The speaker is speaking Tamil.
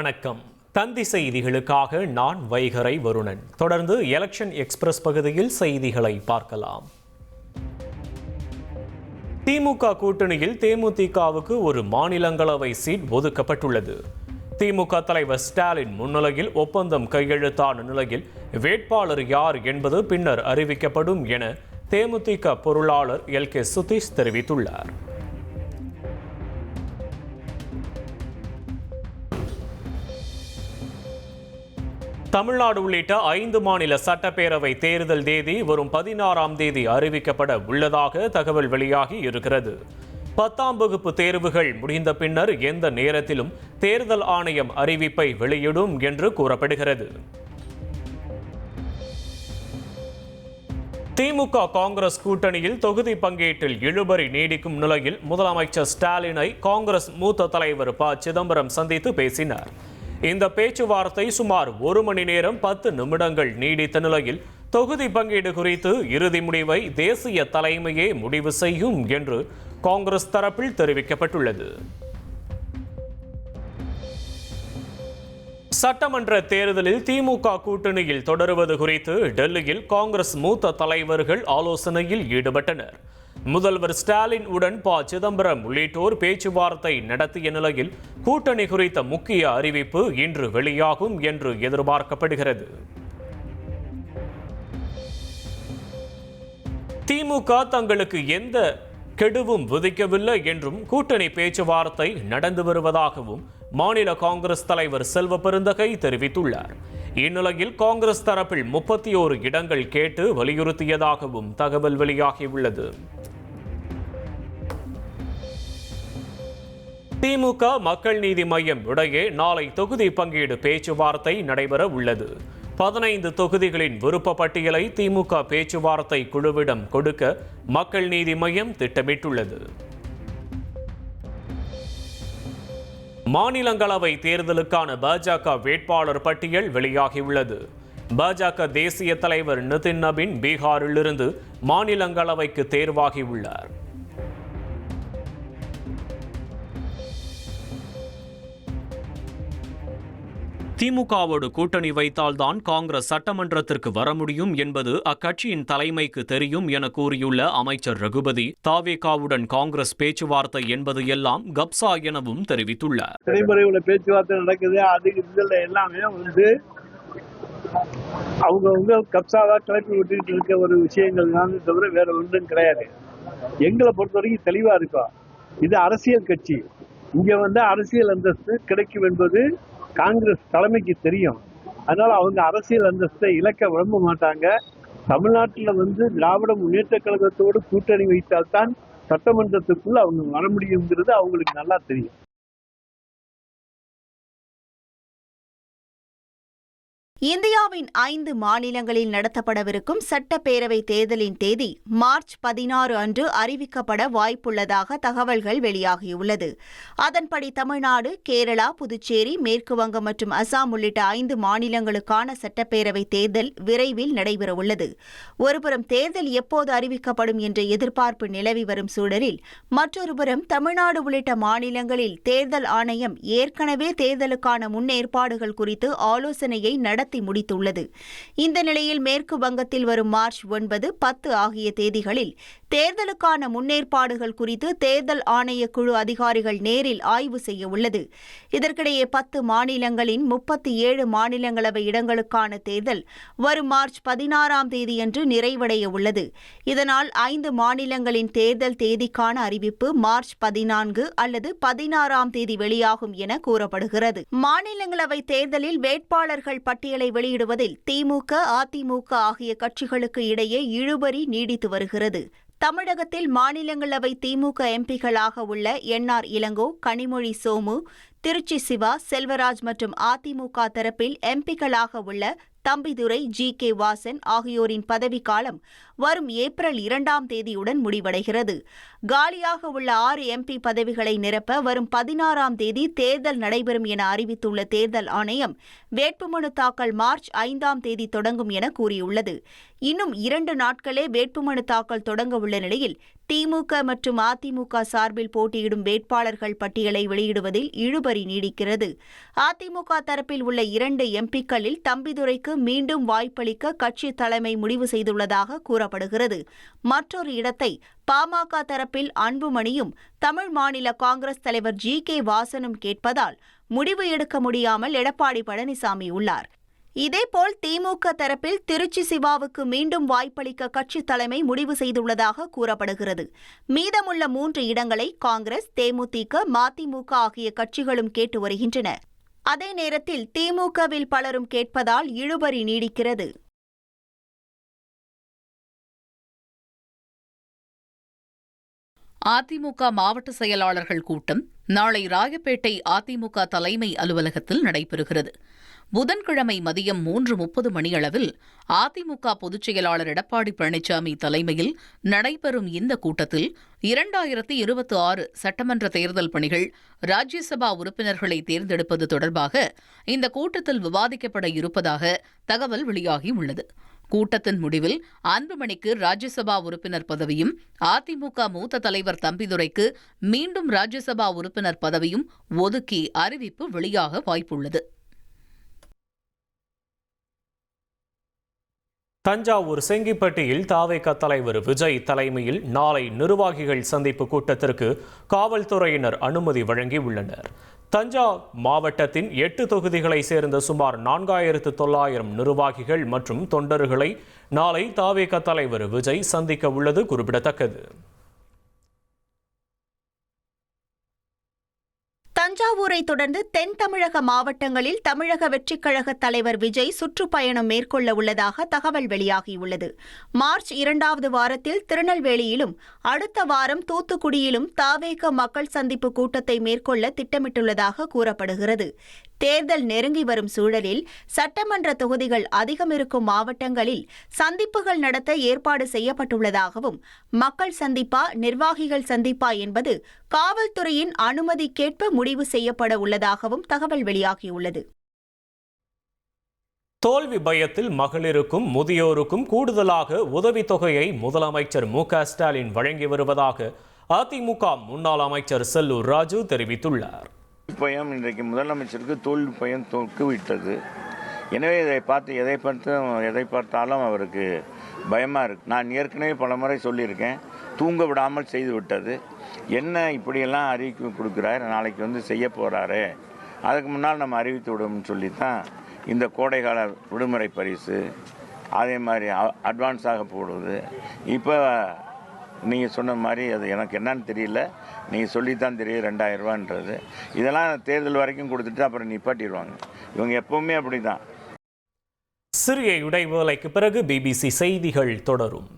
வணக்கம். தந்தி செய்திகளுக்காக நான் வைகரை வருணன். தொடர்ந்து எலெக்ஷன் எக்ஸ்பிரஸ் பகுதியில் செய்திகளை பார்க்கலாம். திமுக கூட்டணியில் தேமுதிகவுக்கு ஒரு மாநிலங்களவை சீட் ஒதுக்கப்பட்டுள்ளது. திமுக தலைவர் ஸ்டாலின் முன்னிலையில் ஒப்பந்தம் கையெழுத்தான நிலையில் வேட்பாளர் யார் என்பது பின்னர் அறிவிக்கப்படும் என தேமுதிக பொருளாளர் LK சுதீஷ் தெரிவித்துள்ளார். தமிழ்நாடு உள்ளிட்ட 5 மாநில சட்டப்பேரவை தேர்தல் தேதி வரும் 16ஆம் தேதி அறிவிக்கப்பட உள்ளதாக தகவல் வெளியாகி இருக்கிறது. 10ஆம் வகுப்பு தேர்வுகள் முடிந்த பின்னர் எந்த நேரத்திலும் தேர்தல் ஆணையம் அறிவிப்பை வெளியிடும் என்று கூறப்படுகிறது. திமுக காங்கிரஸ் கூட்டணியில் தொகுதி பங்கீட்டில் இழுபறி நீடிக்கும் நிலையில் முதலமைச்சர் ஸ்டாலினை காங்கிரஸ் மூத்த தலைவர் ப. சிதம்பரம் சந்தித்து பேசினார். இந்த பேச்சுவார்த்தை சுமார் 1 மணி நேரம் 10 நிமிடங்கள் நீடித்த நிலையில் தொகுதி பங்கீடு குறித்து இறுதி முடிவை தேசிய தலைமையே முடிவு செய்யும் என்று காங்கிரஸ் தரப்பில் தெரிவிக்கப்பட்டுள்ளது. சட்டமன்ற தேர்தலில் திமுக கூட்டணியில் தொடருவது குறித்து டெல்லியில் காங்கிரஸ் மூத்த தலைவர்கள் ஆலோசனையில் ஈடுபட்டனர். முதல்வர் ஸ்டாலின் உடன் ப. சிதம்பரம் உள்ளிட்டோர் பேச்சுவார்த்தை நடத்திய நிலையில் கூட்டணி குறித்த முக்கிய அறிவிப்பு இன்று வெளியாகும் என்று எதிர்பார்க்கப்படுகிறது. திமுக தங்களுக்கு எந்த கெடுவும் விதிக்கவில்லை என்றும் கூட்டணி பேச்சுவார்த்தை நடந்து வருவதாகவும் மாநில காங்கிரஸ் தலைவர் செல்வ பெருந்தகை தெரிவித்துள்ளார். இந்நிலையில் காங்கிரஸ் தரப்பில் 31 இடங்கள் கேட்டு வலியுறுத்தியதாகவும் தகவல் வெளியாகியுள்ளது. திமுக மக்கள் நீதி மய்யம் இடையே நாளை தொகுதி பங்கீடு பேச்சுவார்த்தை நடைபெற உள்ளது. 15 தொகுதிகளின் விருப்ப பட்டியலை திமுக பேச்சுவார்த்தை குழுவிடம் கொடுக்க மக்கள் நீதி மய்யம் திட்டமிட்டுள்ளது. மாநிலங்களவை தேர்தலுக்கான பாஜக வேட்பாளர் பட்டியல் வெளியாகியுள்ளது. பாஜக தேசிய தலைவர் நிதின் நபீன் பீகாரிலிருந்து மாநிலங்களவைக்கு தேர்வாகியுள்ளார். திமுகவோடு கூட்டணி வைத்தால்தான் காங்கிரஸ் சட்டமன்றத்திற்கு வர முடியும் என்பது அக்கட்சியின் தலைமைக்கு தெரியும் என கூறியுள்ள அமைச்சர் ரகுபதி, தாவேகாவுடன் காங்கிரஸ் பேச்சுவார்த்தை என்பது எல்லாம் கப்சா எனவும் தெரிவித்துள்ளார். நடைமுறையில் பேச்சுவார்த்தை நடக்குது, அது இதுல எல்லாமே அவங்க கப்சாவா கிளப்பி விட்டுட்டு இருக்க ஒரு விஷயங்கள் தான் தவிர வேற ஒன்றும் கிடையாது. எங்களை பொறுத்த வரைக்கும் தெளிவா இருக்கும். இது அரசியல் கட்சி. இங்க அரசியல் அந்தஸ்து கிடைக்கும் என்பது காங்கிரஸ் தலைமைக்கு தெரியும். அதனால அவங்க அரசியல் அந்தஸ்தை இழக்க விரும்ப மாட்டாங்க. தமிழ்நாட்டில் திராவிட முன்னேற்ற கழகத்தோடு கூட்டணி வைத்தால்தான் சட்டமன்றத்துக்குள்ள அவங்க வர முடியுங்கிறது அவங்களுக்கு நல்லா தெரியும். இந்தியாவின் 5 மாநிலங்களில் நடத்தப்படவிருக்கும் சட்டப்பேரவை தேர்தலின் தேதி மார்ச் 16 அன்று அறிவிக்கப்பட வாய்ப்புள்ளதாக தகவல்கள் வெளியாகியுள்ளது. அதன்படி தமிழ்நாடு, கேரளா, புதுச்சேரி, மேற்கு வங்கம் மற்றும் அசாம் உள்ளிட்ட 5 மாநிலங்களுக்கான சட்டப்பேரவை தேர்தல் விரைவில் நடைபெறவுள்ளது. ஒருபுறம் தேர்தல் எப்போது அறிவிக்கப்படும் என்ற எதிர்பார்ப்பு நிலவி வரும் சூழலில், மற்றொருபுறம் தமிழ்நாடு உள்ளிட்ட மாநிலங்களில் தேர்தல் ஆணையம் ஏற்கனவே தேர்தலுக்கான முன்னேற்பாடுகள் குறித்து ஆலோசனையை நடத்தி முடித்துள்ளது. இந்த நிலையில் மேற்கு வங்கத்தில் வரும் மார்ச் 9, 10 ஆகிய தேதிகளில் தேர்தலுக்கான முன்னேற்பாடுகள் குறித்து தேர்தல் ஆணைய குழு அதிகாரிகள் நேரில் ஆய்வு செய்ய உள்ளது. இதற்கிடையே 10 மாநிலங்களின் 37 மாநிலங்களவை இடங்களுக்கான தேர்தல் வரும் மார்ச் 16ஆம் தேதியன்று நிறைவடைய உள்ளது. இதனால் 5 மாநிலங்களின் தேர்தல் தேதிக்கான அறிவிப்பு மார்ச் 14 அல்லது 16ஆம் தேதி வெளியாகும் என கூறப்படுகிறது. மாநிலங்களவை தேர்தலில் வேட்பாளர்கள் பட்டியலை வெளியிடுவதில் திமுக, அதிமுக ஆகிய கட்சிகளுக்கு இடையே இழுபறி நீடித்து வருகிறது. தமிழகத்தில் மாநிலங்களவை திமுக எம்பிக்களாக உள்ள NR இளங்கோ, கனிமொழி சோமு, திருச்சி சிவா, செல்வராஜ் மற்றும் அதிமுக தரப்பில் எம்பிக்களாக உள்ள தம்பிதுரை, GK வாசன் ஆகியோரின் பதவிக்காலம் வரும் ஏப்ரல் 2ஆம் தேதியுடன் முடிவடைகிறது. காலியாக உள்ள 6 MP பதவிகளை நிரப்ப வரும் 16ஆம் தேதி தேர்தல் நடைபெறும் என அறிவித்துள்ள தேர்தல் ஆணையம் வேட்புமனு தாக்கல் மார்ச் 5ஆம் தேதி தொடங்கும் என கூறியுள்ளது. இன்னும் 2 நாட்களே வேட்புமனு தாக்கல் தொடங்க உள்ள நிலையில் திமுக மற்றும் அதிமுக சார்பில் போட்டியிடும் வேட்பாளர்கள் பட்டியலை வெளியிடுவதில் இழுபறி இழுபறி நீடிக்கிறது. அதிமுக தரப்பில் உள்ள 2 எம்பிக்களில் தம்பிதுரைக்கு மீண்டும் வாய்ப்பளிக்க கட்சி தலைமை முடிவு செய்துள்ளதாக கூறப்படுகிறது. மற்றொரு இடத்தை பாமக தரப்பில் அன்புமணியும் தமிழ் மாநில காங்கிரஸ் தலைவர் ஜி.கே. வாசனும் கேட்பதால் முடிவு எடுக்க முடியாமல் எடப்பாடி பழனிசாமி உள்ளார். இதேபோல் திமுக தரப்பில் திருச்சி சிவாவுக்கு மீண்டும் வாய்ப்பளிக்க கட்சி தலைமை முடிவு செய்துள்ளதாக கூறப்படுகிறது. மீதமுள்ள 3 இடங்களை காங்கிரஸ், தேமுதிக, மதிமுக ஆகிய கட்சிகளும் கேட்டு வருகின்றன. அதே நேரத்தில் திமுகவில் பலரும் கேட்பதால் இழுபறி நீடிக்கிறது. அதிமுக மாவட்ட செயலாளர்கள் கூட்டம் நாளை ராயப்பேட்டை அதிமுக தலைமை அலுவலகத்தில் நடைபெறுகிறது. புதன்கிழமை மதியம் 3:30 மணியளவில் அதிமுக பொதுச் செயலாளர் எடப்பாடி பழனிசாமி தலைமையில் நடைபெறும் இந்த கூட்டத்தில் 2026 சட்டமன்ற தேர்தல் பணிகள், ராஜ்யசபா உறுப்பினர்களை தேர்ந்தெடுப்பது தொடர்பாக இந்த கூட்டத்தில் விவாதிக்கப்பட இருப்பதாக தகவல் வெளியாகியுள்ளது. கூட்டத்தின் முடிவில் அன்புமணிக்கு ராஜ்யசபா உறுப்பினர் பதவியும், அதிமுக மூத்த தலைவர் தம்பிதுரைக்கு மீண்டும் ராஜ்யசபா உறுப்பினர் பதவியும் ஒதுக்கி அறிவிப்பு வெளியாக வாய்ப்புள்ளது. தஞ்சாவூர் செங்கிப்பட்டியில் தாவேக தலைவர் விஜய் தலைமையில் நாளை நிர்வாகிகள் சந்திப்பு கூட்டத்திற்கு காவல்துறையினர் அனுமதி வழங்கியுள்ளனர். தஞ்சாவூர் மாவட்டத்தின் 8 தொகுதிகளை சேர்ந்த சுமார் 4900 நிர்வாகிகள் மற்றும் தொண்டர்களை நாளை தாவேக தலைவர் விஜய் சந்திக்க உள்ளது குறிப்பிடத்தக்கது. தஞ்சாவூரை தொடர்ந்து தென் தமிழக மாவட்டங்களில் தமிழக வெற்றிக் கழக தலைவர் விஜய் சுற்றுப்பயணம் மேற்கொள்ள உள்ளதாக தகவல் வெளியாகியுள்ளது. மார்ச் 2வது வாரத்தில் திருநெல்வேலியிலும் அடுத்த வாரம் தூத்துக்குடியிலும் தாவேக மக்கள் சந்திப்பு கூட்டத்தை மேற்கொள்ள திட்டமிட்டுள்ளதாக கூறப்படுகிறது. தேர்தல் நெருங்கி வரும் சூழலில் சட்டமன்ற தொகுதிகள் அதிகம் இருக்கும் மாவட்டங்களில் சந்திப்புகள் நடத்த ஏற்பாடு செய்யப்பட்டுள்ளதாகவும், மக்கள் சந்திப்பா நிர்வாகிகள் சந்திப்பா என்பது காவல்துறையின் அனுமதிக்கேற்ப முடிவு செய்யப்பட உள்ளதாகவும் தகவல் வெளியாகியுள்ளது. தோல்வி பயத்தில் மகளிருக்கும் முதியோருக்கும் கூடுதலாக உதவித்தொகையை முதலமைச்சர் மு.க. ஸ்டாலின் வழங்கி வருவதாக அதிமுக முன்னாள் அமைச்சர் செல்லூர் ராஜு தெரிவித்துள்ளார். பயம் இன்றைக்கு முதலமைச்சருக்கு தோல்வி பயம் தொக்கு விட்டது. எனவே எதை பார்த்தாலும் அவருக்கு பயமாக இருக்குது. நான் ஏற்கனவே பல முறை சொல்லியிருக்கேன், தூங்க விடாமல் செய்து விட்டது. என்ன இப்படியெல்லாம் அறிவிப்பு கொடுக்குறாரு, நாளைக்கு செய்ய போகிறாரு, அதுக்கு முன்னால் நம்ம அறிவித்து விடும்னு சொல்லித்தான் இந்த கோடைக்கால விடுமுறை பரிசு அதே மாதிரி அட்வான்ஸாக போடுவது. இப்போ நீங்கள் சொன்ன மாதிரி அது எனக்கு என்னன்னு தெரியல, நீங்கள் சொல்லித்தான் தெரியும் 2000 ரூபான்றது. இதெல்லாம் தேர்தல் வரைக்கும் கொடுத்துட்டு அப்புறம் நிப்பாட்டிடுவாங்க. இவங்க எப்பவுமே அப்படி தான். சிறிய இடைவேளைக்கு பிறகு பிபிசி செய்திகள் தொடரும்.